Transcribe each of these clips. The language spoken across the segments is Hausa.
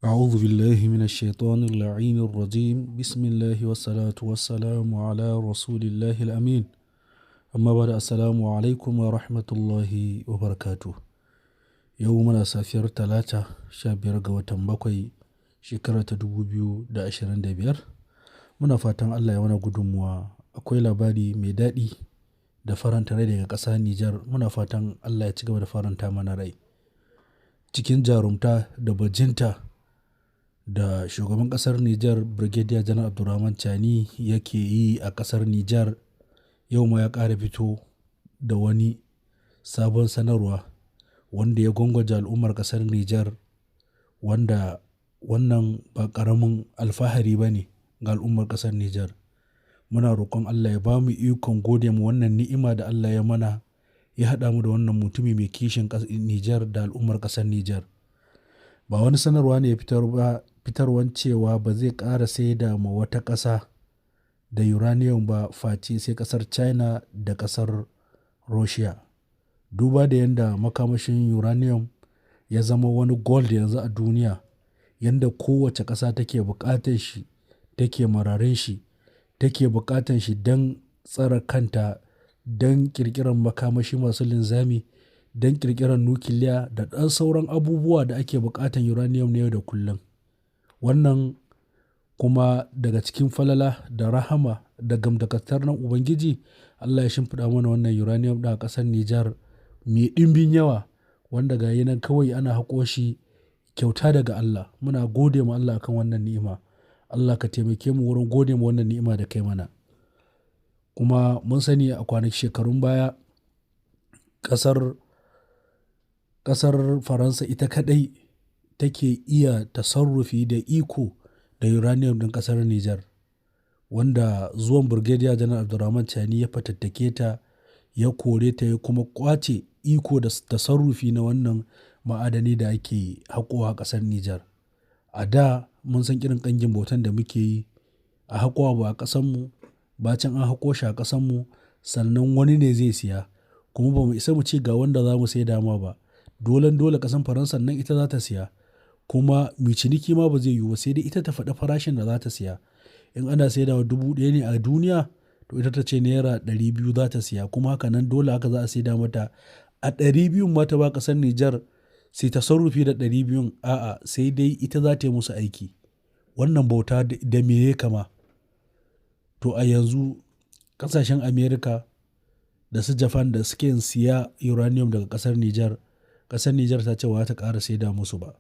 أعوذ بالله من الشيطان اللعين الرجيم بسم الله والصلاة والسلام على رسول الله الأمين أما بعد السلام عليكم ورحمة الله وبركاته يومنا سافر ثلاثة شابير قوة بقوي شكرة دبوبيو دا أشرين دبير muna fatan Allah ya mana gudunmuwa. Akwai labari mai daɗi da faranta rai daga ƙasa Nijar. Muna fatan Allah ya ci gaba da faranta mana rai. Cikin jarumta da bajinta da shugaban ƙasar Nijar Brigadier Janar Abdurrahman Tchiani yake yi a ƙasar Nijar, yau ma ya ƙara fito da wani sabon sanarwa wanda ya gwangwaje al'ummar ƙasar Nijar, wanda wannan ba ƙaramin alfahari ba ne ga al'ummar ƙasar Nijar. Muna roƙon Allah ya ba mu ikon gode mu wannan ni'ima da Allah ya mana, ya haɗa mu da wannan mutumi mai kishin Nijar da al'ummar ƙasar Nijar. Ba wani sanarwa ne ya fitarwan cewa ba zai ƙara saida ma wata ƙasa da uranium ba face sai ƙasar China da ƙasar Russia. Duba da yadda makamashin uranium ya zama wani gold yanzu a duniya, yadda kowace ƙasa take buƙatar shi, take mararin shi, take buƙatar shi don tsare kanta, don ƙirƙirar makamashi masu linzami, don ƙirƙirar nukiliya da ɗan sauran abubuwa da ake buƙatar uranium na yau da kullum. Wannan kuma daga cikin falala da rahama da gamdakatar nan Ubangiji, Allah ya shimfiɗa mana wannan uranium ɗin a ƙasar Nijar mai ɗimbin yawa, wanda ga nan kawai ana haƙo shi kyauta daga Allah. Muna gode ma Allah akan wannan ni'ima. Allah ka taimake mu wurin gode ma wannan ni'ima da kai mana. Kuma mun sani a kwanaki shekarun baya ƙasar Faransa ita kaɗai take iya tasarrufi da iko da uranium ɗin ƙasar Nijar, wanda zuwan Brigadier Janar Abdurrahman Tchiani ya fatattake ta, ya kore ta, ya kuma ƙwace iko da tasarrufi na wannan ma'adani da ake haƙowa a ƙasar Nijar. A da mun san irin ƙangin bautan da muke yi a haƙowa ba a ƙasanmu, bacin an haƙo shi a ƙasanmu, sannan wani ne zai siya, kuma ba mu isa mu ce ga wanda za mu sai dama ba. Dole ƙasar Faransa nan ita za ta siya, kuma mai ciniki ma ba zai yiwu ba, sai dai ita ta faɗi farashin da za ta siya. In ana saidawa 1,000 ne a duniya, to ita ta ce naira 200 za ta siya, kuma haka nan dole haka za a saida mata a 200 ma ta ba ƙasar Nijar sai ta sarrufi da 200. A'a, sai dai ita za ta yi musu aiki. Wannan bauta da me ya kama? To a yanzu ƙasashen Amerika da su Japan da suke siya uranium daga ƙasar Nijar ta ce ba ta ƙara saida musu ba.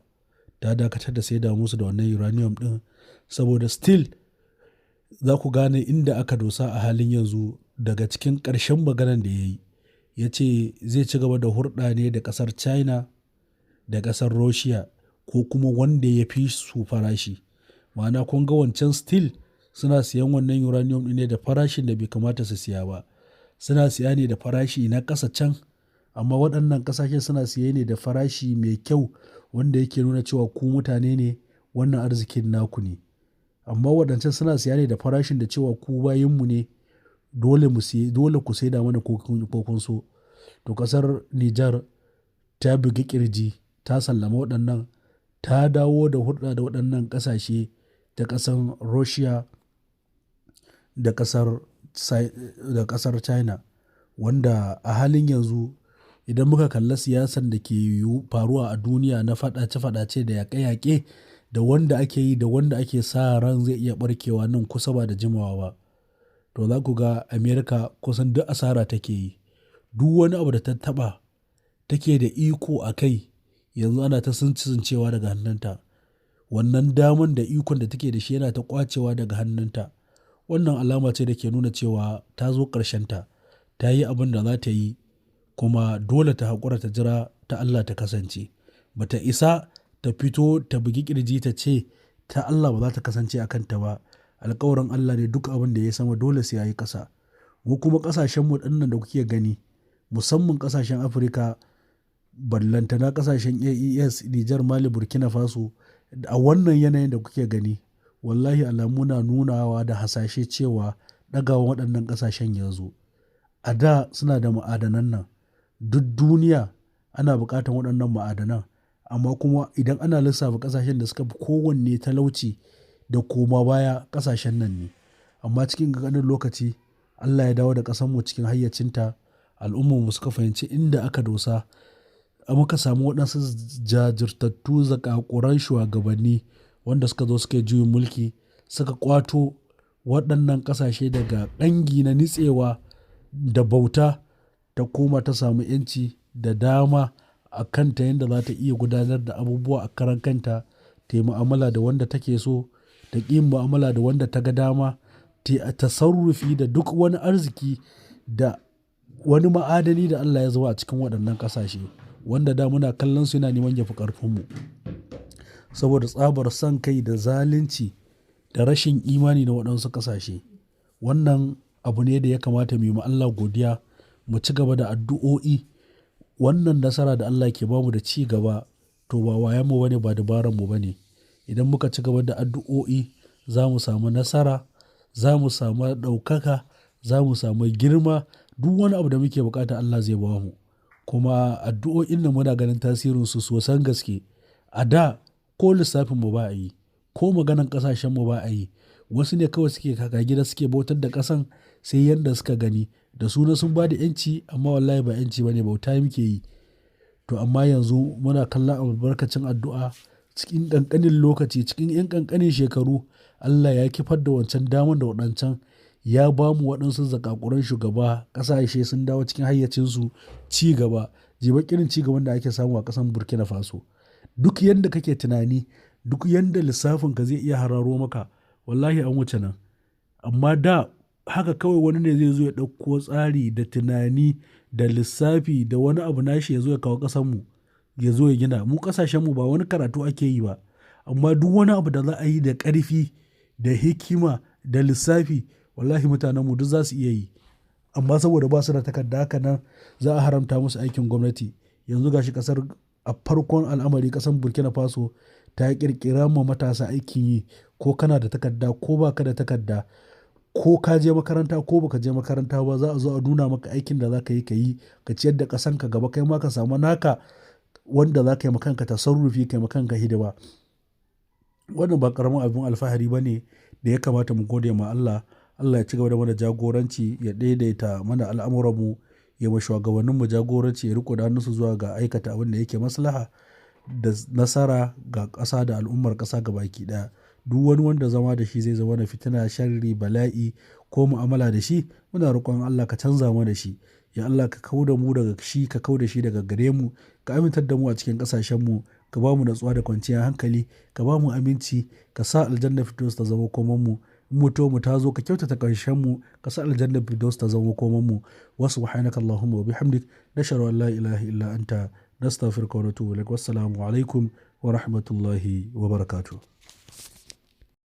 Ta dakatar da saida musu da wannan uranium ɗin, saboda still za ku gane inda aka dosa a halin yanzu. Daga cikin ƙarshen maganan da ya yi, ya ce zai ci gaba da hurɗa ne da ƙasar China da ƙasar Russia, ko kuma wanda ya fi su farashi. Ma'ana kun ga wancan still suna siyan wannan uranium ɗin ne da farashin da bai kamata su siya ba. Suna siya ne da farashi na ƙasa can, amma waɗannan ƙasashen suna siye ne da farashi mai kyau, wanda yake nuna cewa ku mutane ne, wannan arzikin naku ne. Amma waɗancan suna siya ne da farashin da cewa ku bayinmu ne, dole ku saida mana ko kun so. To ƙasar Nijar ta bugi ƙirji, ta sallama waɗannan, ta dawo da hulɗa da waɗannan ƙasashe, da ƙasar Russia da ƙasar China, wanda a halin yanzu idan muka kalla siyasan da ke faruwa a duniya na faɗace-faɗace da yaƙe-yaƙe, da wanda ake yi da wanda ake sa ran zai iya ɓarkewa nan kusa ba da jimawa ba, to za ku ga Amerika kusan duk asara take yi. Duk wani abu da ta taɓa take da iko a kai, yanzu ana ta tsincewa daga hannunta. Wannan daman da ikon da take da shi yana ta ƙwacewa daga hannunta. Wannan alama ce da ke nuna cewa ta zo ƙarshenta, ta yi abin da za ta yi, kuma dole ta haƙura ta jira ta Allah ta kasance. Ba ta isa ta fito ta bugi ƙirji ta ce ta Allah ba za ta kasance a kanta ba. Alƙawarin Allah ne, duk abin da ya sama dole sai ya yi ƙasa. Mu kuma ƙasashenmu ɗinnan da kuke gani, musamman ƙasashen Afirka, ballantana ƙasashen AES, Nijar, Mali, Burkina Faso, a wannan yanayin da kuke gani, wallahi alamu na nunawa da hasashe cewa ɗagawan waɗannan ƙasashen yanzu. A da suna da ma'adanan nan, duk duniya ana buƙatar waɗannan ma'adanan, amma kuma idan ana lissafa ƙasashen da suka fi kowanne talauci da koma baya ƙasashen nan ne. Amma cikin ƙanƙanin lokaci Allah ya dawo da ƙasarmu cikin hayyacinta, al'ummarmu suka fahimci inda aka dosa, muka samu waɗansu jajirtattu zakakuran shugabanni wanda suka zo suka yi juyin mulki suka ƙwato waɗannan ƙasashe daga ƙangi na nitsewa da bauta, ta koma ta samu 'yanci da dama a kanta yadda za ta iya gudanar da abubuwa a karan kanta, ta yi mu'amala da wanda take so, ta ƙi mu'amala da wanda ta ga dama, ta tasarrufi da duk wani arziki da wani ma'adani da Allah ya zuba a cikin waɗannan ƙasashe wanda da muna kallon su yana neman ya fi ƙarfinmu. Saboda tsabar son kai da zalunci da rashin imani na waɗansu ƙasashe. Wannan abu ne da ya kamata mu yi ma Allah godiya, mu ci gaba da addu'o'i. Wannan nasara da Allah ke bamu da ci gaba to ba wayanmu bane, ba dabaranmu bane. Idan muka ci gaba da addu'o'i za mu samu nasara, za mu samu ɗaukaka, za mu samu girma. Duk wani abu da muke bukata Allah zai ba mu. Kuma addu'o'in nan muna ganin tasirinsu sosan gaske. A da ko lissafinmu ba a yi, ko maganan ƙasashenmu ba a yi. Wasu ne kawai suke kaka gida suke bautar da ƙasan sai yanda suka gani. Da suna sun ba da 'yanci amma wallahi ba 'yanci ba ne, bauta muke yi. To amma yanzu muna kallon albarkacin addu'a cikin ƙanƙanin lokaci, cikin 'yan ƙanƙanin shekaru Allah ya kifar da wancan damar da waɗancan, ya ba mu waɗansu zakakuran shugaba, ƙasashe sun dawo cikin hayyacinsu, ci gaba. Jiba irin ci gaban da ake samu a ƙasar Burkina Faso. Duk yanda kake tunani, duk yanda lissafinka zai iya hararo maka, wallahi an wuce nan. Amma da haka kawai wani ne zai zo ya ɗauko tsari da tunani da lissafi da wani abu nashi ya zo ya kawo ƙasarmu, ya zo ya gina. Mu ƙasashenmu ba wani karatu ake yi ba, amma duk wani abu da za a yi da ƙarfi, da hikima, da lissafi, wallahi mutanenmu duk za su iya yi. Amma saboda ba su da takarda, haka nan za a haramta musu aikin gwamnati. Yanzu gashi ƙasar, a farkon al'amari ƙasar Burkina Faso ta ƙirƙira ma matasa aikin yi, ko kana da takarda ko ba ka da takarda, ko ka je makaranta ko baka je makaranta ba, za a zo a nuna maka aikin da za ka yi, ka ciyar da ƙasanka gaba, kai ma ka samu naka wanda za ka yi makanka tasarrufi, kai makanka hidima. Wannan ba ƙaramin abin alfahari ba ne da ya kamata mu gode ma Allah. Allah ya ci gaba da mana jagoranci, ya daidaita mana al'amuranmu, ya wa shugabanninmu jagoranci, ya riko da hannunsu zuwa ga aikata abin da yake maslaha da nasara ga ƙasa da al'ummar ƙasa gabaki ɗaya. Duk wani wanda zama da shi zai zama na fitina, sharri, bala'i ko mu'amala da shi, muna roƙon Allah ka canza mana shi. Ya Allah ka kau da mu daga shi, ka kau da shi daga gare mu, ka amintar da mu a cikin ƙasashenmu, ka ba mu natsuwa da kwanciyar hankali, ka ba mu aminci, ka sa aljanna firdaus ta zama komanmu. In mutuwar mu ta zo ka kyautata ƙarshenmu, ka sa aljanna firdaus ta zama komanmu. Wa subhanaka Allahumma wa bihamdik, nashhadu an la ilaha illa anta, nastaghfiruka wa natubu ilaik. Wassalamu alaikum wa rahmatullahi wa barakatuh.